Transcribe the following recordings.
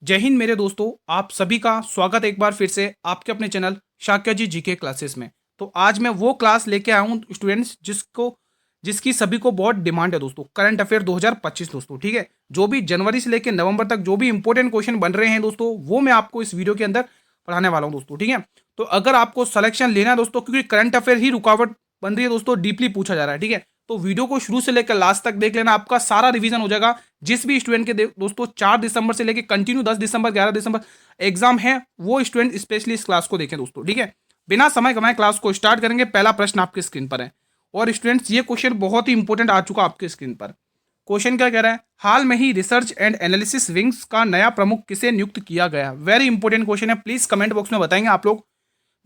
जय हिंद मेरे दोस्तों, आप सभी का स्वागत है एक बार फिर से आपके अपने चैनल शाक्य जी जीके क्लासेस में। तो आज मैं वो क्लास लेके आया हूँ स्टूडेंट्स जिसकी सभी को बहुत डिमांड है दोस्तों। करंट अफेयर 2025 दोस्तों, ठीक है। जो भी जनवरी से लेकर नवंबर तक जो भी इंपॉर्टेंट क्वेश्चन बन रहे हैं दोस्तों, वो मैं आपको इस वीडियो के अंदर पढ़ाने वाला हूँ दोस्तों, ठीक है। तो अगर आपको सिलेक्शन लेना है दोस्तों, क्योंकि करंट अफेयर ही रुकावट बन रही है दोस्तों, डीपली पूछा जा रहा है, ठीक है। तो वीडियो को शुरू से लेकर लास्ट तक देख लेना, आपका सारा रिवीजन हो जाएगा। जिस भी स्टूडेंट के दोस्तों 4 दिसंबर से लेकर कंटिन्यू 10 दिसंबर 11 दिसंबर एग्जाम है, वो स्टूडेंट स्पेशली इस क्लास को देखें दोस्तों, ठीक है। बिना समय गंवाए क्लास को स्टार्ट करेंगे। पहला प्रश्न आपके स्क्रीन पर है और स्टूडेंट्स ये क्वेश्चन बहुत ही इंपॉर्टेंट आ चुका आपके स्क्रीन पर। क्वेश्चन क्या कह रहा है? हाल में ही रिसर्च एंड एनालिसिस विंग्स का नया प्रमुख किसे नियुक्त किया गया? वेरी इंपॉर्टेंट क्वेश्चन है, प्लीज कमेंट बॉक्स में बताएंगे आप लोग।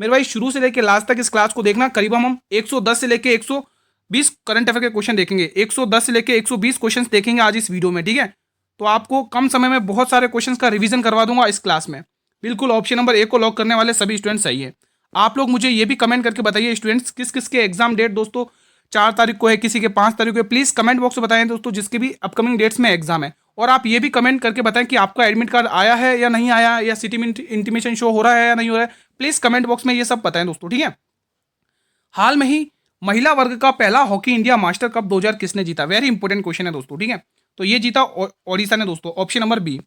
मेरे भाई शुरू से लेकर लास्ट तक इस क्लास को देखना। करीबन हम 110 से लेकर 120 करंट अफेयर के क्वेश्चन देखेंगे। 110 से लेकर 120 क्वेश्चंस देखेंगे आज इस वीडियो में, ठीक है। तो आपको कम समय में बहुत सारे क्वेश्चंस का रिवीजन करवा दूंगा इस क्लास में। बिल्कुल ऑप्शन नंबर 1 को लॉक करने वाले सभी स्टूडेंट सही है। आप लोग मुझे ये भी कमेंट करके बताइए स्टूडेंट्स, किस किस के एग्जाम डेट दोस्तों 4 तारीख को है, किसी के 5 तारीख को है। प्लीज कमेंट बॉक्स में बताएं दोस्तों जिसके भी अपकमिंग डेट्स में एग्जाम है। और आप ये भी कमेंट करके बताएं कि आपका एडमिट कार्ड आया है या नहीं आया, या सिटी में इंटीमेशन शो हो रहा है या नहीं हो रहा है। प्लीज कमेंट बॉक्स में ये सब बताएं दोस्तों, ठीक है। हाल में ही महिला वर्ग का पहला हॉकी इंडिया मास्टर कप 2000 किसने जीता? वेरी इंपॉर्टेंट क्वेश्चन है दोस्तों, ठीक है। तो ये जीता ओडिशा ने दोस्तों, ऑप्शन नंबर बी।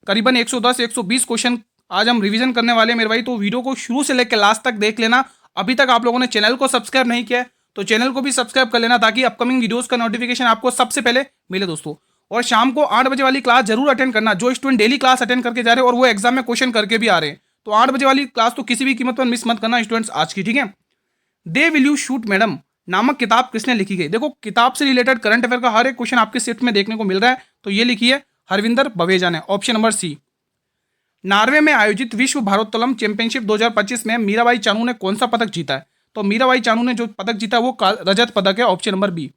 करीबन 110 120 क्वेश्चन आज हम रिवीजन करने वाले हैं मेरे भाई। तो वीडियो को शुरू से लेकर लास्ट तक देख लेना। अभी तक आप लोगों ने चैनल को सब्सक्राइब नहीं किया है तो चैनल को भी सब्सक्राइब कर लेना, ताकि अपकमिंग वीडियोस का नोटिफिकेशन आपको सबसे पहले मिले दोस्तों। और शाम को 8 बजे वाली क्लास जरूर अटेंड करना। जो स्टूडेंट डेली क्लास अटेंड करके जा रहे हैं और वो एग्जाम में क्वेश्चन करके भी आ रहे हैं, तो 8 बजे वाली क्लास तो किसी भी कीमत पर मिस मत करना स्टूडेंट्स आज की, ठीक है। They will you shoot madam नामक किताब किसने लिखी गई? देखो किताब से रिलेटेड करंट अफेयर का हर एक क्वेश्चन आपके शिफ्ट में देखने को मिल रहा है। तो ये लिखी है हरविंदर बवेजा ने, ऑप्शन नंबर सी। नॉर्वे में आयोजित विश्व भारोत्तोलन चैंपियनशिप 2025 में मीराबाई चानू ने कौन सा पदक जीता है? तो मीराबाई चानू ने जो पदक जीता वो रजत पदक है, ऑप्शन नंबर बी।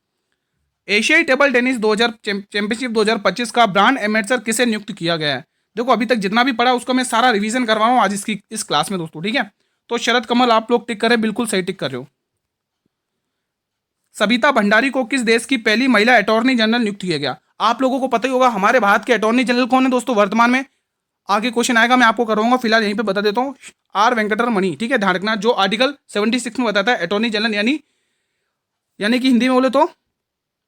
एशियाई टेबल टेनिस 2000 चैंपियनशिप 2025 का ब्रांड एम्बेसडर किसे नियुक्त किया गया है? देखो अभी तक जितना भी पढ़ा उसको मैं सारा रिवीजन करवा रहा हूँ आज इसकी इस क्लास में दोस्तों, ठीक है। तो शरद कमल आप लोग टिक कर रहे, बिल्कुल सही टिक कर रहे हो। सबिता भंडारी को किस देश की पहली महिला अटॉर्नी जनरल नियुक्त किया गया? आप लोगों को पता ही होगा हमारे भारत के अटॉर्नी जनरल कौन है दोस्तों वर्तमान में। आगे क्वेश्चन आएगा, मैं आपको करवाऊंगा, फिलहाल यहीं पे बता देता हूँ। आर वेंकटरमणि, ठीक है, ध्यान रखना। जो आर्टिकल 76 में बताता है अटॉर्नी जनरल, यानी कि हिंदी में बोले तो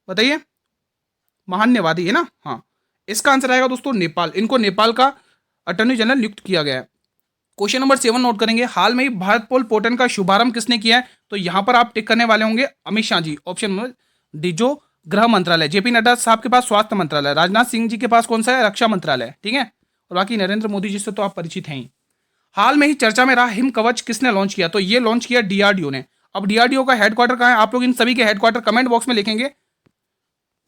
बताइए, महान्यवादी है ना। हाँ, इसका आंसर आएगा दोस्तों नेपाल। इनको नेपाल का अटॉर्नी जनरल नियुक्त किया गया है। क्वेश्चन नंबर 7 नोट करेंगे। हाल में ही भारत पोल पोर्टल का शुभारंभ किसने किया है? तो यहां पर आप टिक करने वाले होंगे Amit Shah ji, option number D. जो गृह मंत्रालय, जेपी नड्डा साहब के पास स्वास्थ्य मंत्रालय, राजनाथ सिंह जी के पास कौन सा है? रक्षा मंत्रालय, ठीक है। और बाकी नरेंद्र मोदी जी से तो आप परिचित हैं ही। हाल में ही चर्चा में रहा हिम कवच किसने लॉन्च किया? तो ये लॉन्च किया डीआरडीओ ने। अब डीआरडीओ का हेडक्वार्टर कहाँ है? आप लोग इन सभी के हेडक्वार्टर कमेंट बॉक्स में लिखेंगे।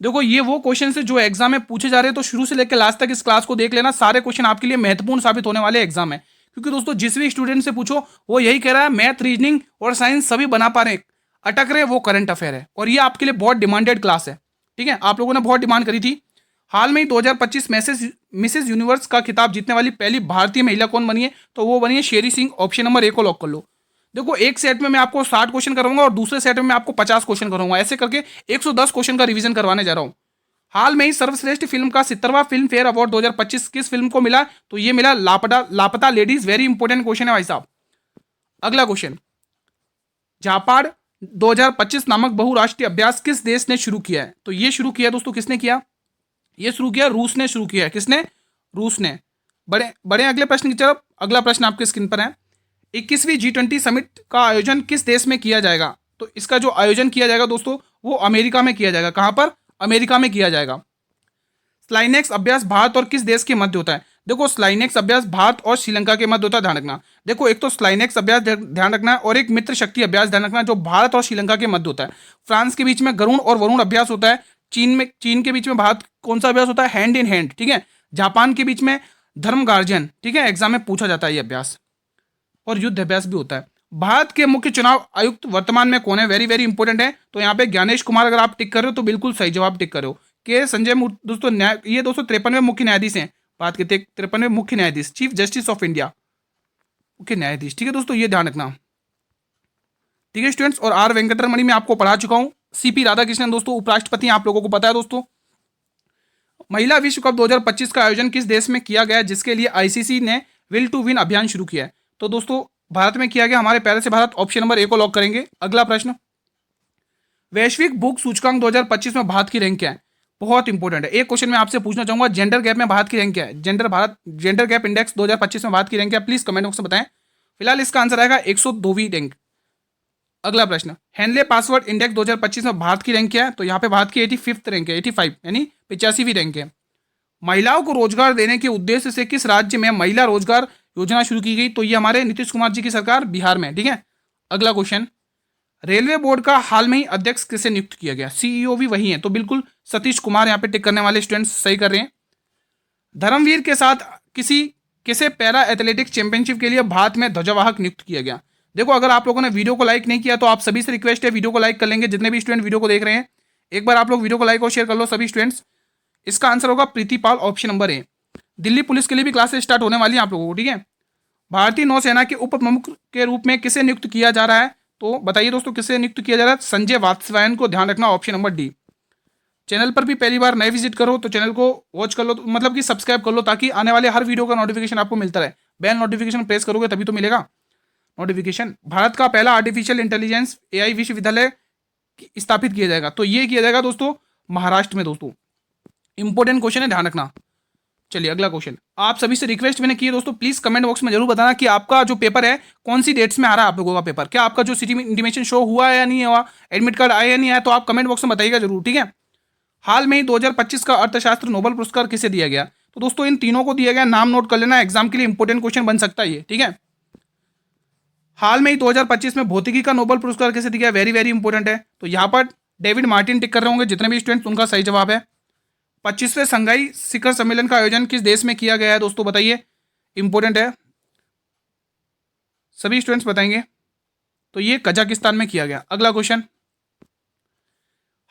देखो ये वो क्वेश्चन है जो एग्जाम में पूछे जा रहे हैं, तो शुरू से लेकर लास्ट तक इस क्लास को देख लेना। सारे क्वेश्चन आपके लिए महत्वपूर्ण साबित होने वाले एग्जाम है, क्योंकि दोस्तों जिस भी स्टूडेंट से पूछो वो यही कह रहा है मैथ रीजनिंग और साइंस सभी बना पा रहे हैं, अटक रहे वो करंट अफेयर है। और ये आपके लिए बहुत डिमांडेड क्लास है, ठीक है। आप लोगों ने बहुत डिमांड करी थी। हाल में ही 2025 मिसेस यूनिवर्स का खिताब जीतने वाली पहली भारतीय महिला कौन बनी है? तो वो बनी है शेरी सिंह, ऑप्शन नंबर ए को लॉक कर लो। देखो एक सेट में मैं आपको 60 क्वेश्चन कराऊंगा और दूसरे सेट में मैं आपको 50 क्वेश्चन कराऊंगा, ऐसे करके 110 क्वेश्चन का रिवीजन करवाने जा रहा हूं। हाल में ही सर्वश्रेष्ठ फिल्म का 70वां फिल्म फेयर अवार्ड 2025 किस फिल्म को मिला? तो ये मिला लापता लेडीज। वेरी इंपॉर्टेंट क्वेश्चन है भाई साहब। अगला क्वेश्चन, जापाड़ 2025 नामक बहुराष्ट्रीय अभ्यास किस देश ने शुरू किया है? तो ये शुरू किया दोस्तों किसने किया? ये शुरू किया रूस ने शुरू किया है। किसने? रूस ने। बड़े बड़े अगले प्रश्न की तरफ। अगला प्रश्न आपके स्क्रीन पर है। 21वीं G20 समिट का आयोजन किस देश में किया जाएगा? तो इसका जो आयोजन किया जाएगा दोस्तों वो अमेरिका में किया जाएगा। कहां पर? अमेरिका में किया जाएगा। स्लाइनेक्स अभ्यास भारत और किस देश के मध्य होता है? देखो स्लाइनेक्स अभ्यास भारत और श्रीलंका के मध्य होता है, ध्यान रखना। देखो एक तो स्लाइनेक्स अभ्यास ध्यान रखना है और एक मित्र शक्ति अभ्यास ध्यान रखना, जो भारत और श्रीलंका के मध्य होता है। फ्रांस के बीच में गरुण और वरुण अभ्यास होता है। चीन के बीच में भारत कौन सा अभ्यास होता है? हैंड इन हैंड, ठीक है। जापान के बीच में धर्म गार्जियन, ठीक है, एग्जाम में पूछा जाता है ये अभ्यास। और युद्ध अभ्यास भी होता है। भारत के मुख्य चुनाव आयुक्त वर्तमान में कौन है? वेरी वेरी इंपॉर्टेंट है। तो यहाँ पे ज्ञानेश कुमार अगर आप टिक कर रहे हो तो बिल्कुल सही जवाब टिक कर रहे हो। के संजय दोस्तों ये दोस्तों 53वें मुख्य न्यायाधीश हैं। बात करते 53वें मुख्य न्यायाधीश, चीफ जस्टिस ऑफ इंडिया, मुख्य न्यायाधीश, ठीक है दोस्तों, ये ध्यान रखना, ठीक है स्टूडेंट्स। और आर वेंकटरमणि मैं आपको पढ़ा चुका हूँ। सीपी राधाकृष्णन दोस्तों उपराष्ट्रपति, आप लोगों को पता है दोस्तों। महिला विश्व कप 2025 का आयोजन किस देश में किया गया जिसके लिए आईसीसी ने विल टू विन अभियान शुरू किया है? तो दोस्तों भारत में किया गया, हमारे प्यारे से भारत। ऑप्शन नंबर ए को लॉक करेंगे। अगला प्रश्न, वैश्विक भूख सूचकांक 2025 में भारत की रैंक क्या है? बहुत इंपॉर्टेंट है। एक क्वेश्चन मैं आपसे पूछना चाहूंगा, जेंडर गैप में भारत की रैंक क्या है? जेंडर गैप इंडेक्स 2025 में भारत की रैंक क्या है? प्लीज कमेंट बॉक्स में बताएं। फिलहाल इसका आंसर आएगा 102वीं रैंक। अगला प्रश्न, हेनले पासवर्ड इंडेक्स 2025 में भारत की रैंक क्या है? तो यहाँ पे भारत की 85th रैंक है, 85 यानी 85वीं रैंक है। महिलाओं को रोजगार देने के उद्देश्य से किस राज्य में महिला रोजगार योजना शुरू की गई? तो ये हमारे नीतीश कुमार जी की सरकार, बिहार में। ठीक है। अगला क्वेश्चन, रेलवे बोर्ड का हाल में ही अध्यक्ष किसे नियुक्त किया गया? सीईओ भी वही है, तो बिल्कुल सतीश कुमार। यहाँ पे टिक करने वाले स्टूडेंट्स सही कर रहे हैं। धर्मवीर के साथ किसे पैरा एथलेटिक्स चैंपियनशिप के लिए भारत में ध्वजवाहक नियुक्त किया गया? देखो, अगर आप लोगों ने वीडियो को लाइक नहीं किया तो आप सभी से रिक्वेस्ट है, वीडियो को लाइक कर लेंगे। जितने भी स्टूडेंट वीडियो को देख रहे हैं, एक बार आप लोग वीडियो को लाइक और शेयर कर लो सभी स्टूडेंट्स। इसका आंसर होगा Pritipal, option number A. Delhi police के लिए भी क्लासेस स्टार्ट होने वाली हैं आप लोगों को। ठीक है। भारतीय नौसेना के उप प्रमुख के रूप में किसे नियुक्त किया जा रहा है? तो बताइए दोस्तों, किसे नियुक्त किया जा रहा है? संजय वात्स्यायन को। ध्यान रखना, ऑप्शन नंबर डी। चैनल पर भी पहली बार नए विजिट करो तो चैनल को वॉच कर लो, मतलब कि सब्सक्राइब कर लो, ताकि आने वाले हर वीडियो का नोटिफिकेशन आपको मिलता रहे। बेल नोटिफिकेशन प्रेस करोगे तभी तो मिलेगा नोटिफिकेशन। भारत का पहला आर्टिफिशियल इंटेलिजेंस एआई विश्वविद्यालय स्थापित किया जाएगा, तो ये किया जाएगा दोस्तों महाराष्ट्र में। दोस्तों इंपॉर्टेंट क्वेश्चन है, ध्यान रखना। चलिए अगला क्वेश्चन, आप सभी से रिक्वेस्ट मैंने की है दोस्तों, प्लीज कमेंट बॉक्स में जरूर बताना कि आपका जो पेपर है कौन सी डेट्स में आ रहा है आप लोगों का पेपर। क्या आपका जो सिटी में इंटीमेशन शो हुआ है या नहीं हुआ, एडमिट कार्ड आया या नहीं आया, तो आप कमेंट बॉक्स में बताइएगा जरूर। ठीक है। हाल में ही 2025 का अर्थशास्त्र नोबेल पुरस्कार किसे दिया गया? तो दोस्तों इन तीनों को दिया गया, नाम नोट कर लेना, एग्जाम के लिए इंपॉर्टेंट क्वेश्चन बन सकता है ये। ठीक है। हाल में ही 2025 में भौतिकी का नोबेल पुरस्कार किसे दिया गया? वेरी वेरी इंपॉर्टेंट है। तो यहाँ पर डेविड मार्टिन टिक कर रहे होंगे जितने भी स्टूडेंट्स, उनका सही जवाब है। 25वें संघाई शिखर सम्मेलन का आयोजन किस देश में किया गया है दोस्तों? बताइए, इंपॉर्टेंट है, सभी स्टूडेंट्स बताएंगे। तो ये कजाकिस्तान में किया गया। अगला क्वेश्चन,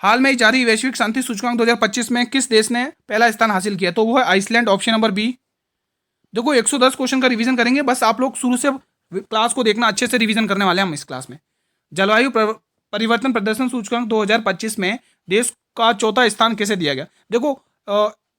हाल में ही जारी वैश्विक शांति सूचकांक 2025 में किस देश ने पहला स्थान हासिल किया? तो वो है आइसलैंड, ऑप्शन नंबर बी। देखो 110 क्वेश्चन का रिवीजन करेंगे, बस आप लोग शुरू से क्लास को देखना, अच्छे से रिवीजन करने वाले हैं हम इस क्लास में। जलवायु परिवर्तन प्रदर्शन सूचकांक 2025 में देश का चौथा स्थान किसे दिया गया? देखो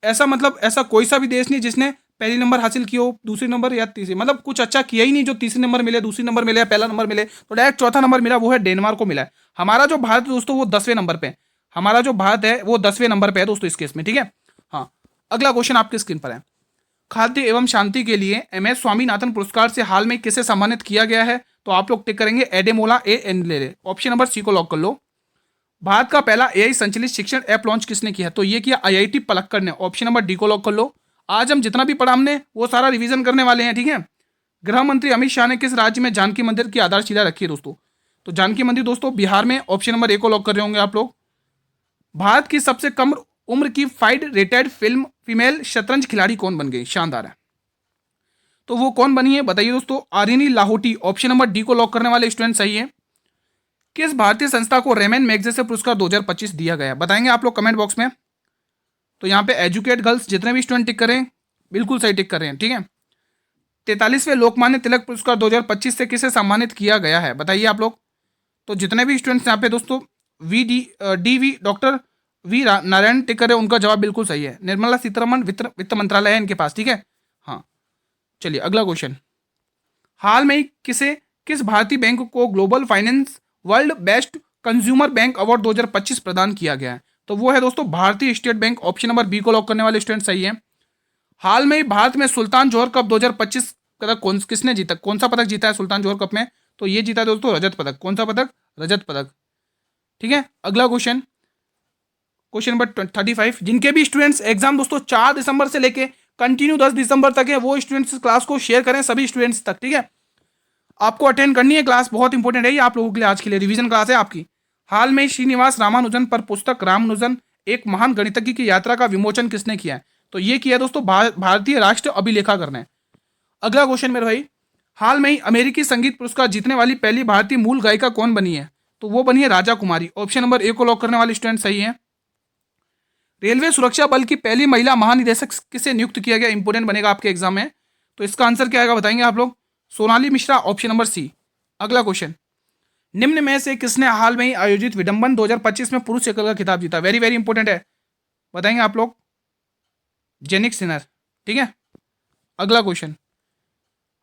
ऐसा कोई सा भी देश नहीं जिसने पहली नंबर हासिल किया हो, दूसरी नंबर या तीसरी, मतलब कुछ अच्छा किया ही नहीं जो तीसरी नंबर मिले, दूसरी नंबर मिले या पहला नंबर मिले, तो डायरेक्ट चौथा नंबर मिला, वो है डेनमार्क को मिला है। हमारा जो भारत दोस्तों वो 10वें नंबर पे, हमारा जो भारत है वो 10वें नंबर पे है दोस्तों इस केस में। ठीक है। हाँ, अगला क्वेश्चन आपकी स्क्रीन पर है। खाद्य एवं शांति के लिए MS स्वामीनाथन पुरस्कार से हाल में किसे सम्मानित किया गया है? तो आप लोग टिक करेंगे Ademola A Enlere, option number C को लॉक कर लो। भारत का पहला AI संचालित शिक्षण ऐप लॉन्च किसने किया? तो ये किया IIT पलक्कड़ ने, ऑप्शन नंबर डी को लॉक कर लो। आज हम जितना भी पढ़ा हमने वो सारा रिवीजन करने वाले हैं। ठीक है। गृह मंत्री अमित शाह ने किस राज्य में जानकी मंदिर की आधारशिला रखी है दोस्तों? तो जानकी मंदिर दोस्तों बिहार में, ऑप्शन नंबर ए को लॉक कर रहे होंगे आप लोग। भारत की सबसे कम उम्र की फाइड रेटेड फीमेल शतरंज खिलाड़ी कौन बन गई? शानदार है। तो वो कौन बनी है बताइए दोस्तों? आरिनी लाहोटी, ऑप्शन नंबर डी को लॉक करने वाले स्टूडेंट सही है। किस भारतीय संस्था को रेमन मैग्सेसे पुरस्कार 2025 दिया गया? बताएंगे आप लोग कमेंट बॉक्स में। तो यहाँ पे एजुकेट गर्ल्स जितने भी स्टूडेंट टिक करें, बिल्कुल सही टिक कर रहे हैं। ठीक है। 43वें लोकमान्य तिलक पुरस्कार 2025 से किसे सम्मानित किया गया है? बताइए आप लोग। तो जितने भी स्टूडेंट्स यहाँ पे दोस्तों डॉक्टर वी नारायण टिक कर रहे हैं, उनका जवाब बिल्कुल सही है। निर्मला सीतारमण वित्त मंत्रालय है इनके पास। ठीक है। हाँ, चलिए अगला क्वेश्चन, हाल में ही किस भारतीय बैंक को global finance world best consumer bank award 2025 प्रदान किया गया है? तो वो है दोस्तों Bharatiya state bank, option number B को लॉक करने वाले स्टूडेंट सही है। हाल में ही भारत में सुल्तान जोहर कप 2025 किसने जीता, कौन सा पदक जीता है सुल्तान जोहर कप में? तो ये जीता है दोस्तों रजत पदक। कौन सा पदक? रजत पदक। ठीक है। अगला क्वेश्चन नंबर 35, जिनके भी स्टूडेंट्स एग्जाम दोस्तों 4 दिसंबर से लेके कंटिन्यू 10 दिसंबर तक है, वो स्टूडेंट्स क्लास को शेयर करें सभी स्टूडेंट्स तक। ठीक है। आपको अटेंड करनी है क्लास, बहुत इंपॉर्टेंट है ये आप लोगों के लिए, आज के लिए रिवीजन क्लास है आपकी। हाल में श्रीनिवास रामानुजन पर पुस्तक रामानुजन एक महान गणितज्ञ की यात्रा का विमोचन किसने किया है? तो ये किया दोस्तों भारतीय राष्ट्र अभिलेखागर ने। अगला क्वेश्चन मेरे भाई, हाल में ही अमेरिकी संगीत पुरस्कार जीतने वाली पहली भारतीय मूल गायिका कौन बनी है? तो वो बनी है राजा कुमारी, ऑप्शन नंबर ए को लॉक करने वाले स्टूडेंट सही है। रेलवे सुरक्षा बल की पहली महिला महानिदेशक किसे नियुक्त किया गया? इंपोर्टेंट बनेगा आपके एग्जाम में। तो इसका आंसर क्या आएगा बताएंगे आप लोग? Sonali Mishra, option number C. अगला क्वेश्चन, निम्न में से किसने हाल में ही आयोजित विडंबन 2025 में पुरुष एकल का खिताब जीता? वेरी वेरी इंपॉर्टेंट है, बताएंगे आप लोग। Jannik Sinner. ठीक है, अगला क्वेश्चन,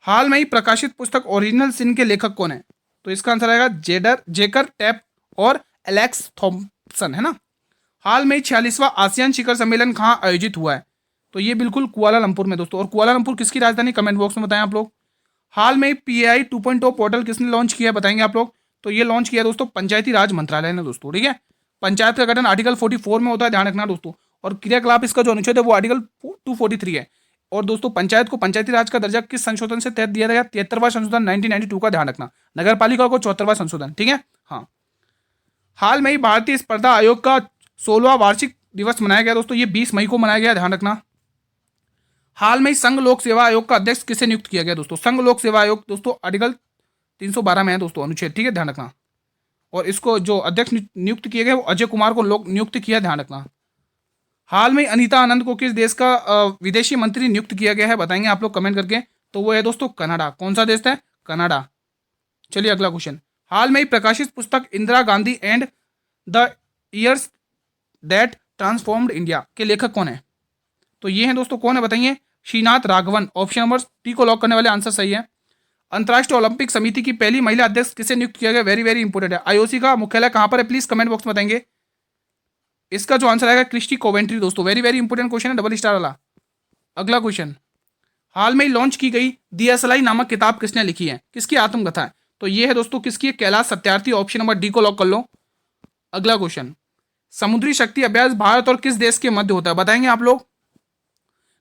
हाल में ही प्रकाशित पुस्तक ओरिजिनल सिन के लेखक कौन है? तो इसका आंसर आएगा जेकर टैप और एलेक्स थॉम्पसन, है ना। हाल में ही 46वां आसियान शिखर सम्मेलन कहाँ आयोजित हुआ है? तो ये बिल्कुल कुआलालंपुर में दोस्तों। और कुआलालंपुर किसकी राजधानी, कमेंट बॉक्स में बताएं आप लोग। हाल में PAI 2.0 पोर्टल किसने लॉन्च किया, बताएंगे आप लोग। तो ये लॉन्च किया दोस्तों पंचायती राज मंत्रालय ने दोस्तों। ठीक है, पंचायत का गठन आर्टिकल 44 में होता है, ध्यान रखना दोस्तों। और क्रियाकलाप इसका जो अनुच्छेद है वो आर्टिकल 243 है। और दोस्तों पंचायत को पंचायती राज का दर्जा किस संशोधन से तहत दिया गया? 73वां संशोधन 1992 का, ध्यान रखना। नगर पालिका को 74वां संशोधन। ठीक है, हाँ। हाल में ही भारतीय स्पर्धा आयोग का 16वां वार्षिक दिवस मनाया गया दोस्तों, ये 20 मई को मनाया गया, ध्यान रखना। हाल में ही संघ लोक सेवा आयोग का अध्यक्ष किसे नियुक्त किया गया दोस्तों? संघ लोक सेवा आयोग दोस्तों आर्टिकल 312 में है दोस्तों, अनुच्छेद। ठीक है, ध्यान रखना। और इसको जो अध्यक्ष नियुक्त किए गए वो अजय कुमार को लोग नियुक्त किया, ध्यान रखना। हाल में अनीता आनंद को किस देश का विदेशी मंत्री नियुक्त किया गया है, बताएंगे आप लोग कमेंट करके। तो वो है दोस्तों कनाडा। कौन सा देश है? कनाडा। चलिए अगला क्वेश्चन, हाल में ही प्रकाशित पुस्तक Indira Gandhi and the years that transformed India के लेखक कौन है? तो ये है दोस्तों, कौन है बताइए? Srinath Raghavan. Option number D को लॉक करने वाले आंसर सही है। अंतर्राष्ट्रीय ओलंपिक समिति की पहली महिला अध्यक्ष किसे नियुक्त किया गया? वेरी वेरी इंपोर्टेंट है। IOC का मुख्यालय कहां पर है? प्लीज कमेंट बॉक्स में बताएंगे। इसका जो आंसर आएगा क्रिस्टी कोवेंट्री दोस्तों। वेरी वेरी इंपोर्टेंट क्वेश्चन है, डबल स्टार वाला। अगला क्वेश्चन, हाल में ही लॉन्च की गई दियासलाई नामक किताब किसने लिखी है? किसकी आत्मकथा है? तो ये है दोस्तों किसकी? Kailash Satyarthi. Option number D को लॉक कर लो। अगला क्वेश्चन, समुद्री शक्ति अभ्यास भारत और किस देश के मध्य होता है, बताएंगे आप लोग।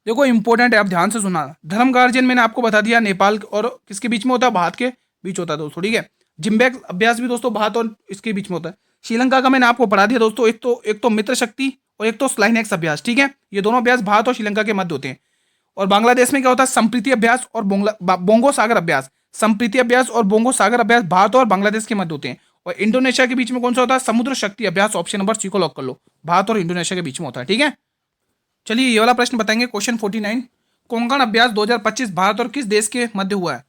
देखो इंपॉर्टेंट है, आप ध्यान से सुना। धर्म गार्जियन मैंने आपको बता दिया, नेपाल और किसके बीच में होता है? भारत के बीच होता है दोस्तों। ठीक है, जिम्बैक अभ्यास भी दोस्तों भारत और इसके बीच में होता है। श्रीलंका का मैंने आपको पढ़ा दिया दोस्तों, एक तो मित्र शक्ति और एक तो स्लाइनेक्स अभ्यास। ठीक है, ये दोनों अभ्यास भारत और श्रीलंका के मध्य होते हैं। और बांग्लादेश में क्या होता है? संप्रीति अभ्यास और बोंगो सागर अभ्यास। संप्रीति अभ्यास और बोंगो सागर अभ्यास भारत और बांग्लादेश के मध्य होते हैं। और इंडोनेशिया के बीच में कौन सा होता है? समुद्र शक्ति अभ्यास। ऑप्शन नंबर सी को लॉक कर लो, भारत और इंडोनेशिया के बीच में होता है। ठीक है, चलिए ये वाला प्रश्न बताएंगे, क्वेश्चन 49, कोंकण अभ्यास 2025 भारत और किस देश के मध्य हुआ है?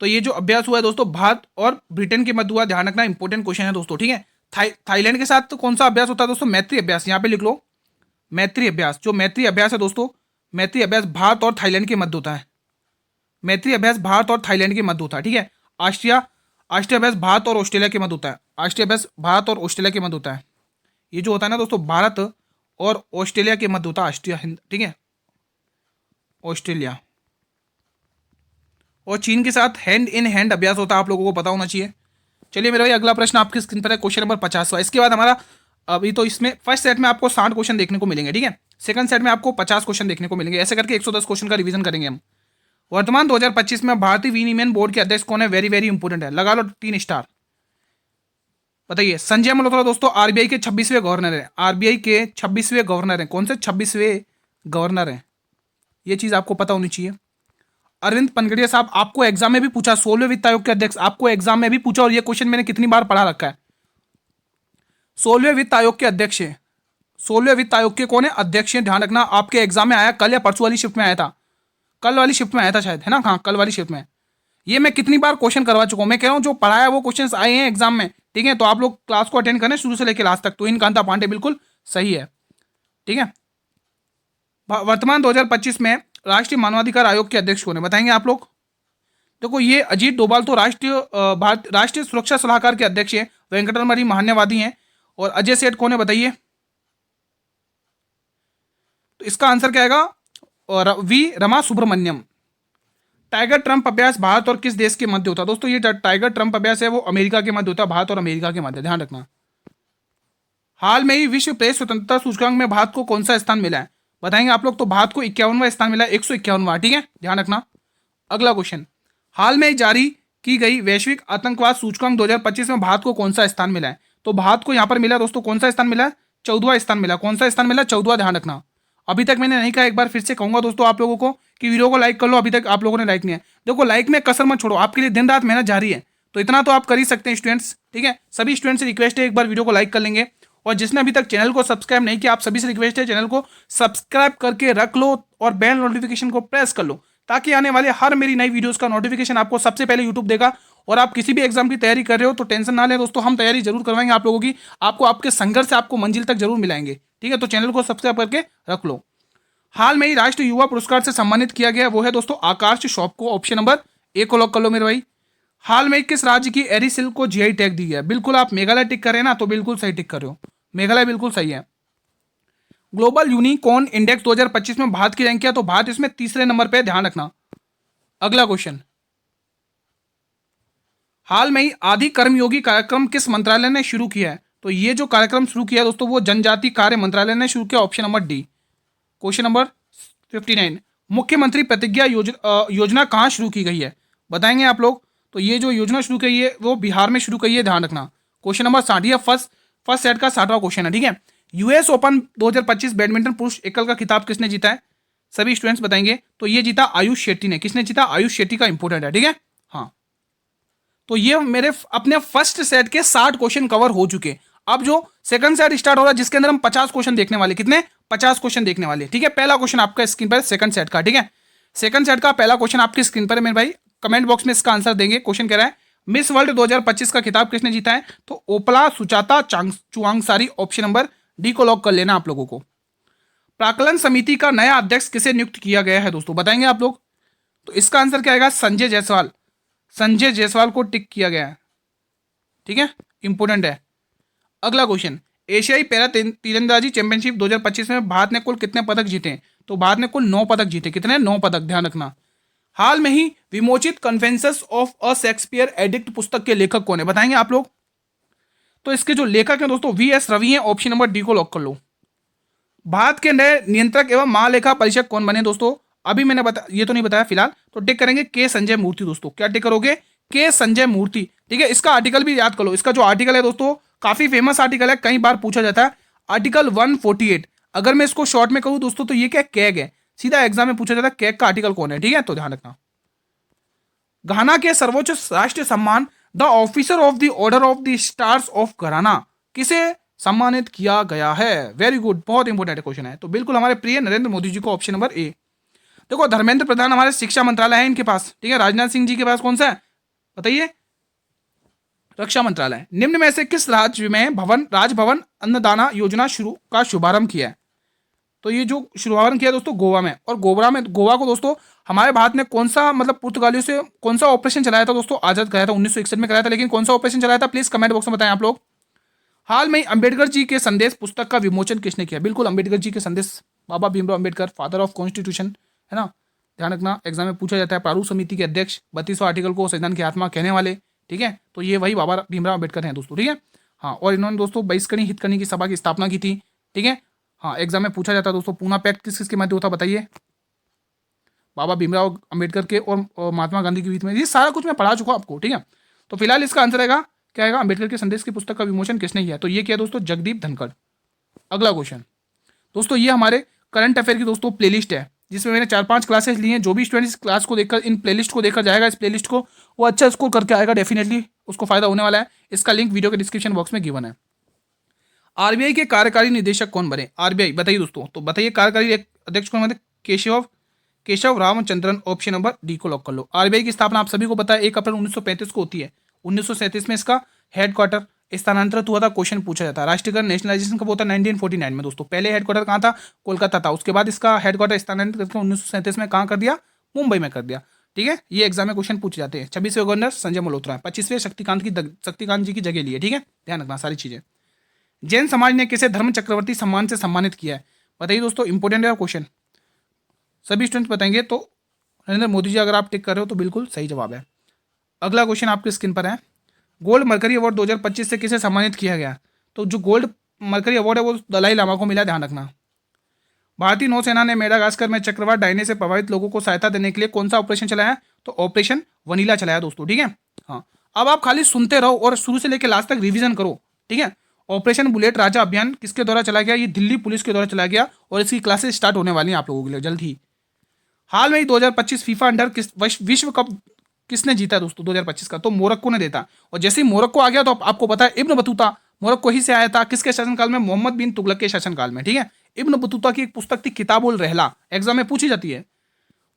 तो ये जो अभ्यास हुआ है दोस्तों भारत और ब्रिटेन के मध्य हुआ, ध्यान रखना, इंपॉर्टेंट क्वेश्चन है दोस्तों। ठीक है, थाईलैंड के साथ तो कौन सा अभ्यास होता है दोस्तों? मैत्री अभ्यास। यहाँ पे लिख लो मैत्री अभ्यास। जो मैत्री अभ्यास है दोस्तों, मैत्री अभ्यास भारत और थाईलैंड के मध्य होता है। मैत्री अभ्यास भारत और थाईलैंड के मध्य होता है। ठीक है, राष्ट्रीय अभ्यास भारत और ऑस्ट्रेलिया के मध्य होता है। राष्ट्रीय अभ्यास भारत और ऑस्ट्रेलिया के मध्य होता है। ये जो होता है ना दोस्तों भारत और ऑस्ट्रेलिया के मध्य होता है राष्ट्रीय। ठीक है, ऑस्ट्रेलिया और चीन के साथ हैंड इन हैंड अभ्यास होता है, आप लोगों को पता होना चाहिए। चलिए मेरा भाई अगला प्रश्न आपकी स्क्रीन पर है, क्वेश्चन नंबर 50वां। इसके बाद हमारा अभी तो इसमें फर्स्ट सेट में आपको 60 क्वेश्चन देखने को मिलेंगे। ठीक है, सेकंड सेट में आपको 50 क्वेश्चन देखने को मिलेंगे। ऐसे करके 110 क्वेश्चन का रिवीजन करेंगे हम। वर्तमान 2025 में भारतीय विनिमय बोर्ड के अध्यक्ष कौन है? वेरी वेरी इंपोर्टेंट है, लगा लो 3 स्टार। बताइए। संजय मल्होत्रा दोस्तों RBI के 26वें गवर्नर है। RBI के 26वें गवर्नर हैं। कौन से 26वें गवर्नर हैं? ये चीज आपको पता होनी चाहिए। अरविंद पनगड़िया साहब, आपको एग्जाम में भी पूछा, 16वें वित्त आयोग के अध्यक्ष, आपको एग्जाम में भी पूछा और ये क्वेश्चन मैंने कितनी बार पढ़ा रखा है। 16वें वित्त आयोग के अध्यक्ष है। 16वें वित्त आयोग के कौन है? अध्यक्ष हैं, ध्यान रखना। आपके एग्जाम में आया कल या परसों वाली शिफ्ट में आया था, कल वाली शिफ्ट में आया था शायद, है ना। हाँ, कल वाली शिफ्ट में। ये मैं कितनी बार क्वेश्चन करवा चुका हूं। मैं कह रहा हूं जो पढ़ाया वो क्वेश्चन आए हैं एग्जाम में। ठीक है, तो आप लोग क्लास को अटेंड करें शुरू से लेकर लास्ट तक। तो इन कांता पांडे बिल्कुल सही है। ठीक है, वर्तमान 2025 में राष्ट्रीय मानवाधिकार आयोग के अध्यक्ष कौन है? बताएंगे आप लोग। देखो ये अजीत डोभाल तो राष्ट्रीय सुरक्षा सलाहकार के अध्यक्ष हैं। वेंकटरमणि महान्यवादी हैं। और अजय सेठ कौन है बताइए। तो इसका आंसर क्या आएगा? V Rama Subramaniam. Tiger Triumph अभ्यास भारत और किस देश के मध्य होता है? दोस्तों ये टाइगर ट्रंप अभ्यास है वो अमेरिका के मध्य होता है, भारत और अमेरिका के मध्य, ध्यान रखना। हाल में ही विश्व प्रेस स्वतंत्रता सूचकांक में भारत को कौन सा स्थान मिला है? बताएंगे आप लोग। तो भारत को 51वां स्थान मिला है, 151वां। ठीक है, ध्यान रखना। अगला क्वेश्चन, हाल में जारी की गई वैश्विक आतंकवाद सूचकांक 2025 में भारत को कौन सा स्थान मिला है? तो भारत को यहाँ पर मिला दोस्तों, कौन सा स्थान मिला? 14वां स्थान मिला। कौन सा स्थान मिला? 14वां, ध्यान रखना। अभी तक मैंने नहीं कहा, एक बार फिर से कहूंगा दोस्तों आप लोगों को कि वीडियो को लाइक कर लो। अभी तक आप लोगों ने लाइक नहीं है। देखो लाइक में कसर मत छोड़ो, आपके लिए दिन रात मेहनत जारी है, तो इतना तो आप कर ही सकते हैं स्टूडेंट्स। ठीक है, सभी स्टूडेंट्स से रिक्वेस्ट है एक बार वीडियो को लाइक कर लेंगे। और जिसने अभी तक चैनल को सब्सक्राइब नहीं किया, आप सभी से रिक्वेस्ट है चैनल को सब्सक्राइब करके रख लो और बेल नोटिफिकेशन को प्रेस कर लो, ताकि आने वाले हर मेरी नई वीडियोस का नोटिफिकेशन आपको सबसे पहले यूट्यूब देगा। और आप किसी भी एग्जाम की तैयारी कर रहे हो तो टेंशन ना लें दोस्तों, हम तैयारी जरूर करवाएंगे आप लोगों की। आपको आपके संघर्ष से आपको मंजिल तक जरूर मिलाएंगे। ठीक है, तो चैनल को सब्सक्राइब करके रख लो। हाल में ही राष्ट्रीय युवा पुरस्कार से सम्मानित किया गया वो है दोस्तों आकाश शॉप को। ऑप्शन नंबर ए को लॉक कर लो मेरे भाई। हाल में किस राज्य की एरिसिल को जीआई टैग दी गया? बिल्कुल आप मेघालय टिक कर रहे हैं ना, तो बिल्कुल सही टिक कर रहे हो, मेघालय बिल्कुल सही है। ग्लोबल यूनिकॉर्न इंडेक्स 2025 में भारत की रैंक किया, तो भारत इसमें तीसरे नंबर पे, ध्यान रखना। अगला क्वेश्चन, हाल में ही आदि कर्मयोगी कार्यक्रम किस मंत्रालय ने शुरू किया है? तो ये जो कार्यक्रम शुरू किया है दोस्तों वो जनजाति कार्य मंत्रालय ने शुरू किया। Option number D. Question number 59, मुख्यमंत्री प्रतिज्ञा योजना कहाँ शुरू की गई है? बताएंगे आप लोग। तो ये जो योजना शुरू की है वो बिहार में शुरू की है, ध्यान रखना। क्वेश्चन नंबर 60, ये फर्स्ट सेट का 60वां क्वेश्चन है, ठीक है। यूएस ओपन 2025 बैडमिंटन पुरुष एकल का खिताब किसने जीता है? सभी स्टूडेंट्स बताएंगे। तो ये जीता आयुष शेट्टी ने। किसने जीता? आयुष शेट्टी का इंपोर्टेंट है, ठीक है। हाँ, तो ये मेरे अपने फर्स्ट सेट के 60 क्वेश्चन कवर हो चुके। अब जो सेकंड सेट स्टार्ट हो रहा है जिसके अंदर हम 50 क्वेश्चन देखने वाले। कितने? 50 क्वेश्चन देखने वाले, ठीक है। पहला क्वेश्चन आपका स्क्रीन पर सेकंड सेट का, ठीक है। सेकंड सेट का पहला क्वेश्चन आपकी स्क्रीन पर है मेरे भाई। कमेंट बॉक्स में इसका आंसर देंगे। क्वेश्चन कह रहा है मिस वर्ल्ड 2025 का खिताब किसने जीता है? तो ओपला सुचाता चुवांगसारी। ऑप्शन नंबर डी को लॉक कर लेना आप लोगों को। प्राक्कलन समिति का नया अध्यक्ष किसे नियुक्त किया गया है दोस्तों? बताएंगे आप लोग। तो इसका आंसर क्या आएगा? संजय जायसवाल। संजय जायसवाल को टिक किया गया है, ठीक है, इंपोर्टेंट है। अगला क्वेश्चन, एशियाई पैरा तीरंदाजी चैंपियनशिप 2025 में भारत ने कुल कितने पदक जीते? तो भारत ने कुल 9 पदक जीते। कितने? 9 पदक, ध्यान रखना। हाल में ही विमोचित कन्फेंसस ऑफ अ शेक्सपियर एडिक्ट पुस्तक के लेखक कौन है? बताएंगे आप लोग। तो इसके जो लेखक हैं दोस्तों वी.एस. रवि हैं। ऑप्शन नंबर डी को लॉक कर लो। भारत के नए नियंत्रक एवं महालेखा परीक्षक कौन बने दोस्तों? अभी मैंने ये तो नहीं बताया फिलहाल, तो टिक करेंगे के संजय मूर्ति दोस्तों। क्या टिक करोगे? के संजय मूर्ति, ठीक है। इसका आर्टिकल भी याद कर लो। इसका जो आर्टिकल है दोस्तों काफी फेमस आर्टिकल है, कई बार पूछा जाता है। आर्टिकल 148। अगर मैं इसको शॉर्ट में कहूं दोस्तों तो ये क्या कैग है, सीधा एग्जाम में पूछा जाता है कैग का आर्टिकल कौन है, ठीक है, तो ध्यान रखना। घाना के सर्वोच्च राष्ट्रीय सम्मान the officer of the order of the stars of घराना किसे सम्मानित किया गया है? वेरी गुड, बहुत इंपॉर्टेंट क्वेश्चन है। तो बिल्कुल हमारे प्रिय नरेंद्र मोदी जी को। ऑप्शन नंबर ए। देखो धर्मेंद्र प्रधान हमारे शिक्षा मंत्रालय है इनके पास, ठीक है। राजनाथ सिंह जी के पास कौन सा है बताइए? रक्षा मंत्रालय। निम्न में से किस राज्य में राजभवन अन्नदाना योजना का शुभारंभ किया है? तो ये जो शुभारंभ किया दोस्तों गोवा में। और गोवा को दोस्तों हमारे भारत ने कौन सा मतलब पुर्तगालियों से कौन सा ऑपरेशन चलाया था दोस्तों? आजाद कराया था 1961 में कराया था, लेकिन कौन सा ऑपरेशन चलाया था प्लीज कमेंट बॉक्स में बताएं आप लोग। हाल में अंबेडकर जी के संदेश पुस्तक का विमोचन किसने किया? बिल्कुल अंबेडकर जी के संदेश, Baba Bhimrao Ambedkar, father of constitution, है ना, ध्यान रखना। एग्जाम में पूछा जाता है। प्रारूप समिति के अध्यक्ष, 32वां आर्टिकल को संविधान की आत्मा कहने वाले, ठीक है। तो ये वही बाबा भीमराव अंबेडकर हैं दोस्तों, ठीक है। हाँ, और इन्होंने दोस्तों 22 हितकर्णी की सभा की स्थापना की थी, ठीक है। हाँ, एग्जाम में पूछा जाता है दोस्तों पूना पैक्ट किस किस के मध्य होता बताइए? बाबा भीमराव अंबेडकर के और महात्मा गांधी के बीच में। ये सारा कुछ मैं पढ़ा चुका आपको, ठीक है। तो फिलहाल इसका आंसर आएगा क्या आएगा? अंबेडकर के संदेश की पुस्तक का विमोचन किसने किया? तो ये किया दोस्तों जगदीप धनखड़। अगला क्वेश्चन दोस्तों, ये हमारे करंट अफेयर की दोस्तों प्लेलिस्ट है जिसमें मैंने 4-5 क्लासेस ली हैं। जो भी स्टूडेंट इस क्लास को देखकर इन प्लेलिस्ट को देखकर जाएगा, इस प्लेलिस्ट को, वो अच्छा स्कोर करके आएगा, डेफिनेटली उसको फायदा होने वाला है। इसका लिंक वीडियो के डिस्क्रिप्शन बॉक्स में गिवन है। आरबीआई के कार्यकारी निदेशक कौन बने? आरबीआई बताइए दोस्तों। तो बताइए कार्यकारी अध्यक्ष कौन बने? Keshav Ramachandran. Option number D को लॉक कर लो। आरबीआई की स्थापना आप सभी को पता है 1 अप्रैल 1935 को होती है। 1937 में इसका हेडक्वार्टर स्थानांतरित हुआ था। क्वेश्चन पूछा जाता है राष्ट्रीयकरण नेशनलाइजेशन कब होता है? 1949 में दोस्तों। पहले हेडक्वार्टर कहाँ था? कोलकाता था। उसके बाद इसका हेडक्वार्टर स्थानांतरित करके 1937 में कहाँ कर दिया? मुंबई में कर दिया, ठीक है। ये एग्जाम में क्वेश्चन पूछे जाते हैं। 26वें गवर्नर संजय मल्होत्रा, 25वें शक्तिकांत जी की जगह ली है, ठीक है, ध्यान रखना सारी चीजें। जैन समाज ने किसे धर्म चक्रवर्ती सम्मान से सम्मानित किया है? बताइए दोस्तों, इंपोर्टेंट है क्वेश्चन, सभी स्टूडेंट बताएंगे। तो नरेंद्र मोदी जी अगर आप टिक कर रहे हो तो बिल्कुल सही जवाब है। अगला क्वेश्चन आपकी स्क्रीन पर है। गोल्ड मरकरी अवार्ड 2025 से किसे सम्मानित किया गया? तो जो गोल्ड मरकरी अवार्ड है वो दलाई लामा को मिला, ध्यान रखना। भारतीय नौसेना ने मेडागास्कर में चक्रवात डायने से प्रभावित लोगों को सहायता देने के लिए कौन सा ऑपरेशन चलाया? तो ऑपरेशन वनीला चलाया दोस्तों, ठीक है। हाँ, अब आप खाली सुनते रहो और शुरू से लेकर लास्ट तक रिवीजन करो, ठीक है। ऑपरेशन बुलेट राजा अभियान किसके द्वारा चलाया गया? ये दिल्ली पुलिस के द्वारा चलाया गया और इसकी क्लासेस स्टार्ट होने वाली हैं आप लोगों के लिए जल्द ही। हाल में ही 2025 फीफा अंडर विश्व कप किसने जीता दोस्तों 2025 का? तो मोरक्को ने देता। और जैसे ही मोरक्को आ गया तो आपको पता है इब्न बतूता मोरक्को ही से आया था। किसके शासनकाल में? मोहम्मद बिन तुगलक के शासनकाल में, ठीक है। इब्न बतूता की एक पुस्तक थी किताबुल रहला, एग्जाम में पूछी जाती है।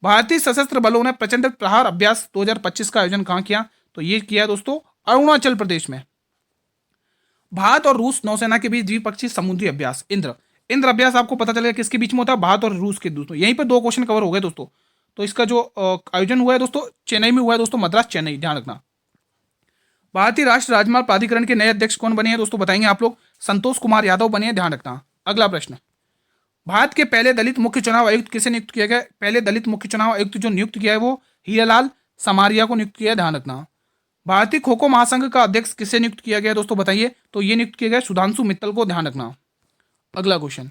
भारतीय सशस्त्र बलों ने प्रचंड प्रहार अभ्यास 2025 का आयोजन कहां किया? तो ये किया दोस्तों अरुणाचल प्रदेश में। भारत और रूस नौसेना के बीच द्विपक्षीय समुद्री अभ्यास इंद्र इंद्र अभ्यास आपको पता चलेगा किसके बीच में होता है, भारत और रूस के दोस्तों। यहीं पर 2 क्वेश्चन कवर हो गए दोस्तों। तो इसका जो आयोजन हुआ है दोस्तों चेन्नई में हुआ है दोस्तों, मद्रास चेन्नई, ध्यान रखना। भारतीय राष्ट्रीय राजमार्ग प्राधिकरण के नए अध्यक्ष कौन बने हैं दोस्तों, बताएंगे आप लोग। संतोष कुमार यादव बने हैं, ध्यान रखना। अगला प्रश्न, भारत के पहले दलित मुख्य चुनाव आयुक्त किसे नियुक्त किया गया? पहले दलित मुख्य चुनाव आयुक्त जो नियुक्त किया है वो हीरालाल समारिया को नियुक्त किया है, ध्यान रखना। भारतीय खो खो महासंघ का अध्यक्ष किसे नियुक्त किया गया दोस्तों, बताइए। तो ये नियुक्त किया गया सुधांशु मित्तल को, ध्यान रखना। अगला क्वेश्चन,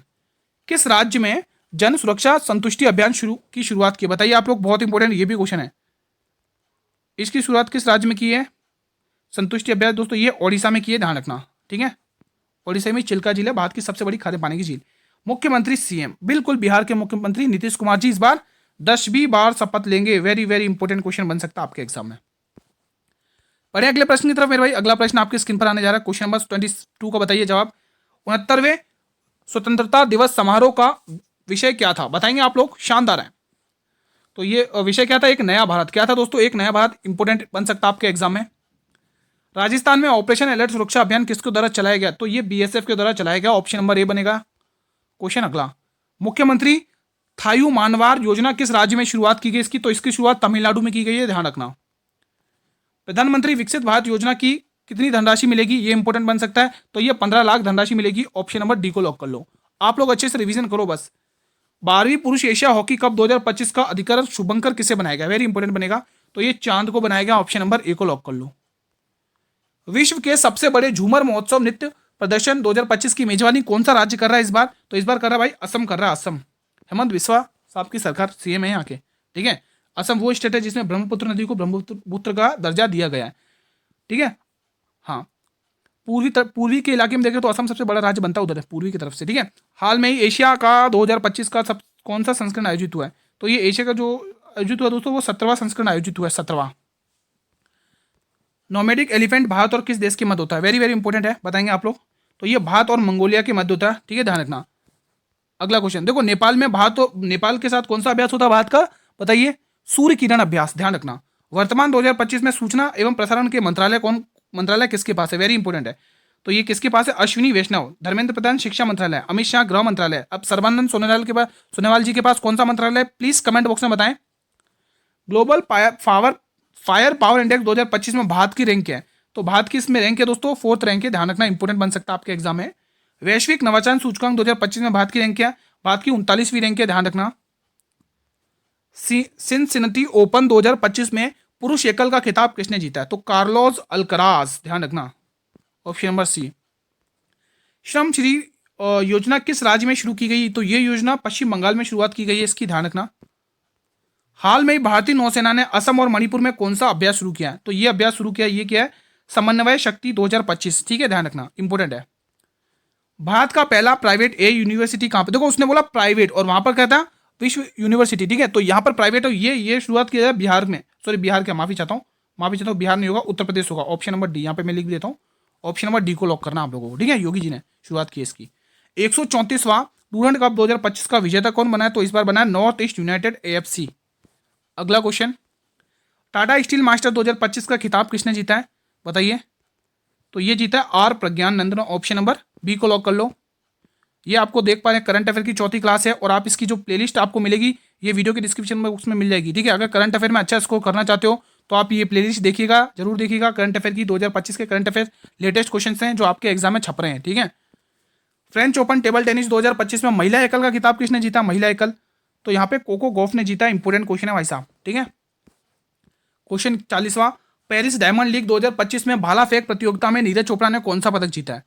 किस राज्य में जन सुरक्षा संतुष्टि अभियान की शुरुआत की, बताइए आप लोग। बहुत इंपॉर्टेंट ये भी क्वेश्चन है। इसकी शुरुआत किस राज्य में की है संतुष्टि अभियान दोस्तों? ये ओडिशा में की है, ध्यान रखना, ठीक है। ओडिशा में चिल्का झील है, भारत की सबसे बड़ी खारे पानी की झील। मुख्यमंत्री सीएम, बिल्कुल बिहार के मुख्यमंत्री नीतीश कुमार जी इस बार 10वीं बार शपथ लेंगे। वेरी वेरी इंपॉर्टेंट क्वेश्चन बन सकता है आपके एग्जाम में। बढ़े अगले प्रश्न की तरफ मेरे भाई। अगला प्रश्न आपके स्क्रीन पर आने जा रहा है, क्वेश्चन नंबर 22 का बताइए जवाब। 69वें स्वतंत्रता दिवस समारोह का विषय क्या था, बताएंगे आप लोग। शानदार है। तो ये विषय क्या था? एक नया भारत। क्या था दोस्तों? एक नया भारत। इंपॉर्टेंट बन सकता है आपके एग्जाम में। राजस्थान में ऑपरेशन अलर्ट सुरक्षा अभियान किसके द्वारा चलाया गया? तो ये बीएसएफ के द्वारा चलाया गया, ऑप्शन नंबर ए बनेगा। क्वेश्चन अगला, मुख्यमंत्री थायु मानवार योजना किस राज्य में शुरुआत की गई इसकी? तो इसकी शुरुआत तमिलनाडु में की गई है, ध्यान रखना। प्रधानमंत्री विकसित भारत योजना की कितनी धनराशि मिलेगी? ये इंपॉर्टेंट बन सकता है। तो ये 15 लाख धनराशि मिलेगी, ऑप्शन नंबर डी को लॉक कर लो। आप लोग अच्छे से रिवीजन करो बस। 12वीं पुरुष एशिया हॉकी कप 2025 का अधिकार शुभंकर किसे बनाया गया? वेरी इंपॉर्टेंट बनेगा। तो ये चांद को बनाया गया, ऑप्शन नंबर ए को लॉक कर लो। विश्व के सबसे बड़े झूमर महोत्सव नृत्य प्रदर्शन 2025 की मेजबानी कौन सा राज्य कर रहा है इस बार? तो इस बार कर रहा है भाई असम कर रहा है, असम। हेमंत बिस्वा साहब की सरकार सीएम है यहाँ के, ठीक है। असम वो स्टेट है जिसमें ब्रह्मपुत्र नदी को ब्रह्मपुत्र का दर्जा दिया गया है, ठीक है। हाँ, पूर्वी के इलाके में देखें तो असम सबसे बड़ा राज्य बनता है उधर है, पूर्वी की तरफ से, ठीक है। हाल में ही एशिया का 2025 का कौन सा संस्करण आयोजित हुआ है? तो ये एशिया का जो आयोजित हुआ दोस्तों वो 17वां संस्करण आयोजित हुआ है, 17वां। नोमैडिक एलिफेंट भारत और किस देश के मध्य होता है? वेरी वेरी इंपॉर्टेंट है, बताएंगे आप लोग। तो ये भारत और मंगोलिया के मध्य होता है, ठीक है, ध्यान रखना। अगला क्वेश्चन देखो, नेपाल में नेपाल के साथ कौन सा अभ्यास होता है भारत का? बताइए। सूर्य किरण अभ्यास, ध्यान रखना। वर्तमान 2025 में सूचना एवं प्रसारण के मंत्रालय किसके पास है? वेरी इंपॉर्टेंट है। तो ये किसके पास है? अश्विनी वैष्णव। धर्मेंद्र प्रधान शिक्षा मंत्रालय, अमित शाह गृह मंत्रालय। अब सर्बानंद सोनोवाल जी के पास कौन सा मंत्रालय? प्लीज कमेंट बॉक्स में बताएं। ग्लोबल फायर पावर इंडेक्स 2025 में भारत की रैंक क्या है? तो भारत की इसमें रैंक है दोस्तों 4th रैंक है, ध्यान रखना। इंपॉर्टेंट बन सकता है आपके एग्जाम में। वैश्विक नवाचार सूचकांक 2025 में भारत की रैंक क्या है? भारत की 39वीं रैंक है, ध्यान रखना। सिनसिनटी ओपन 2025 में पुरुष एकल का खिताब किसने जीता है? तो कार्लोस अल्कराज, ध्यान रखना, ऑप्शन नंबर सी। श्रम श्री योजना किस राज्य में शुरू की गई? तो ये योजना पश्चिम बंगाल में शुरुआत की गई है इसकी, ध्यान रखना। हाल में ही भारतीय नौसेना ने असम और मणिपुर में कौन सा अभ्यास शुरू किया है? तो ये अभ्यास शुरू किया, ये क्या है? समन्वय शक्ति 2025, ठीक है, ध्यान रखना, इंपॉर्टेंट है। भारत का पहला प्राइवेट ए यूनिवर्सिटी कहां पर? देखो उसने बोला प्राइवेट और वहां पर कहता है विश्व यूनिवर्सिटी, ठीक है। तो यहां पर प्राइवेट है, ये शुरुआत किया है बिहार में, सॉरी बिहार क्या, माफी चाहता हूँ, बिहार नहीं होगा, उत्तर प्रदेश होगा, ऑप्शन नंबर डी। यहाँ पे मैं लिख देता हूँ, ऑप्शन नंबर डी को लॉक करना आप लोगों को, ठीक है। योगी जी ने शुरुआत की इसकी। 134वां डूरंड कप 2025 का विजेता कौन बना है? तो इस बार बना है नॉर्थ ईस्ट यूनाइटेड AFC। अगला क्वेश्चन, टाटा स्टील मास्टर 2025 का खिताब किसने जीता है? बताइए। तो ये जीता है R Praggnanandhaa, option number B को लॉक कर लो। ये आपको देख पा रहे हैं करंट अफेयर की 4th क्लास है और आप इसकी जो प्लेलिस्ट आपको मिलेगी ये वीडियो के डिस्क्रिप्शन में उसमें मिल जाएगी, ठीक है। अगर करंट अफेयर में अच्छा स्कोर करना चाहते हो तो आप ये प्लेलिस्ट देखिएगा, जरूर देखिएगा। करंट अफेयर की 2025 के करंट अफेयर लेटेस्ट क्वेश्चन हैं जो आपके एग्जाम में छप रहे हैं, ठीक है। फ्रेंच ओपन टेबल टेनिस 2025 में महिला एकल का खिताब किसने जीता? महिला एकल, तो यहाँ पे कोको गॉफ ने जीता। इंपोर्टेंट क्वेश्चन है भाई साहब, ठीक है। क्वेश्चन 40वां, पेरिस डायमंड लीग 2025 में भाला फेंक प्रतियोगिता में नीरज चोपड़ा ने कौन सा पदक जीता है?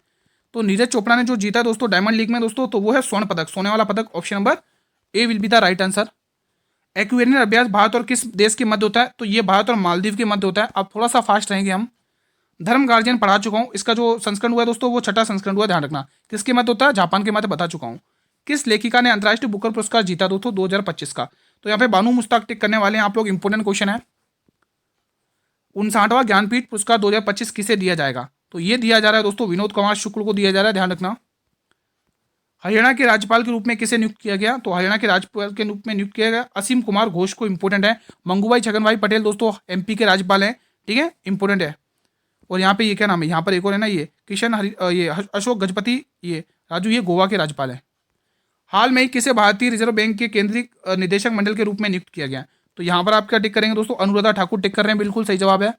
तो नीरज चोपड़ा ने जो जीता है दोस्तों डायमंड लीग में दोस्तों, तो वो है स्वर्ण पदक, सोने वाला पदक, option number A will be the right answer. Aquarian अभ्यास भारत और किस देश के मध्य होता है? तो ये भारत और मालदीव के मध्य होता है। अब थोड़ा सा फास्ट रहेंगे हम। धर्म गार्जियन पढ़ा चुका हूँ, इसका जो संस्करण हुआ है दोस्तों वो 6ठा संस्करण हुआ, ध्यान रखना। किसके मध्य होता है? जापान के मध्य, बता चुका हूँ। किस लेखिका ने अंतर्राष्ट्रीय बुकर पुरस्कार जीता दोस्तों 2025 का? तो यहाँ पे बानू मुश्ताक टिक करने वाले हैं आप लोग, इंपोर्टेंट क्वेश्चन है। 59वां ज्ञानपीठ पुरस्कार 2025 किसे दिया जाएगा? तो ये दिया जा रहा है दोस्तों विनोद कुमार शुक्ल को दिया जा रहा है, ध्यान रखना। हरियाणा के राज्यपाल के रूप में किसे नियुक्त किया गया? तो हरियाणा के राज्यपाल के रूप में नियुक्त किया गया असीम कुमार घोष को, इंपोर्टेंट है। मंगूभाई छगनभाई पटेल दोस्तों MP के राज्यपाल हैं, ठीक है, इंपोर्टेंट है। और यहाँ पे ये क्या नाम है, यहाँ पर एक और है ना, ये अशोक गजपति, ये राजू, ये गोवा के राज्यपाल हैं। हाल में ही किसे भारतीय रिजर्व बैंक के केंद्रीय निदेशक मंडल के रूप में नियुक्त किया गया? तो यहाँ पर आप क्या टिक करेंगे दोस्तों? अनुराधा ठाकुर टिक कर रहे हैं, बिल्कुल सही जवाब है।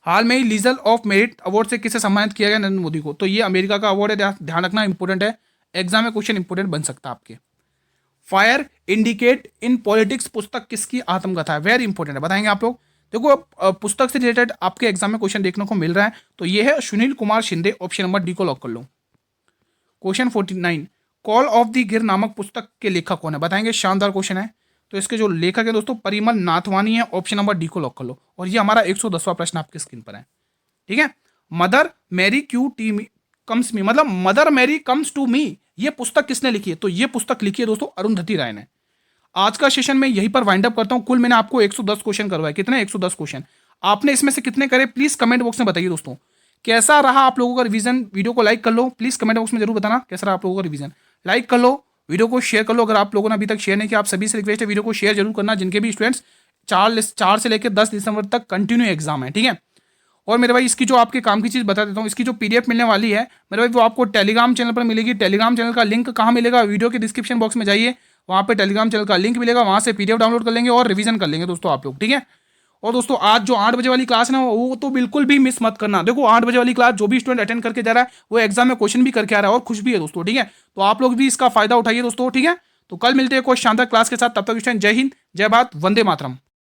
हाल में ही लीजल ऑफ मेरिट अवार्ड से किसे सम्मानित किया गया? नरेंद्र मोदी को। तो ये अमेरिका का अवार्ड है, ध्यान रखना, इंपॉर्टेंट है, एग्जाम में क्वेश्चन इंपॉर्टेंट बन सकता है आपके। फायर इंडिकेट इन पॉलिटिक्स पुस्तक किसकी आत्मकथा है? वेरी इंपॉर्टेंट है, बताएंगे आप लोग। देखो पुस्तक से रिलेटेड आपके एग्जाम में क्वेश्चन देखने को मिल रहा है, तो ये है Sunil Kumar Shinde, option number D को लॉक कर लो। क्वेश्चन 49, कॉल ऑफ द गिर नामक पुस्तक के लेखक कौन है? बताएंगे, शानदार क्वेश्चन है। तो इसके जो लेखक है दोस्तों परिमल नाथवानी है, ऑप्शन नंबर डी को लॉक कर लो। और ये हमारा 110वां प्रश्न आपकी स्क्रीन पर है, ठीक है। Mother Mary Q T comes me, मतलब mother Mary comes to me, ये पुस्तक किसने लिखी है? तो ये पुस्तक लिखी है दोस्तों अरुंधति राय ने। आज का सेशन में यहीं पर वाइंड अप करता हूं। कुल मैंने आपको 110 क्वेश्चन करवाए, कितने? 110 क्वेश्चन। आपने इसमें से कितने करे प्लीज कमेंट बॉक्स में बताइए दोस्तों। कैसा रहा आप लोगों का रिवीजन? वीडियो को लाइक कर लो, प्लीज कमेंट बॉक्स में जरूर बताना कैसा रहा आप लोगों का रिवीजन। लाइक कर लो, वीडियो को शेयर कर लो, अगर आप लोगों ने अभी तक शेयर नहीं किया, आप सभी से रिक्वेस्ट है वीडियो को शेयर जरूर करना, जिनके भी स्टूडेंट्स 4 से लेकर 10 दिसंबर तक कंटिन्यू एग्जाम है, ठीक है। और मेरे भाई इसकी जो आपके काम की चीज़ बता देता हूँ, इसकी जो पीडीएफ मिलने वाली है मेरे भाई वो आपको टेलीग्राम चैनल पर मिलेगी। टेलीग्राम चैनल का लिंक कहाँ मिलेगा? वीडियो के डिस्क्रिप्शन बॉक्स में जाइए, वहाँ पे टेलीग्राम चैनल का लिंक मिलेगा, वहाँ से पीडीएफ डाउनलोड कर लेंगे और रिवीजन कर लेंगे दोस्तों आप लोग, ठीक है। और दोस्तों आज जो 8 बजे वाली क्लास है ना, वो तो बिल्कुल भी मिस मत करना। देखो 8 बजे वाली क्लास जो भी स्टूडेंट अटेंड करके जा रहा है वो एग्जाम में क्वेश्चन भी करके आ रहा है और खुश भी है दोस्तों, ठीक है। तो आप लोग भी इसका फायदा उठाइए दोस्तों, ठीक है। तो कल मिलते हैं कोई शानदार क्लास के साथ, तब तक स्टूडेंट जय हिंद, जय भारत, वंदे मातरम।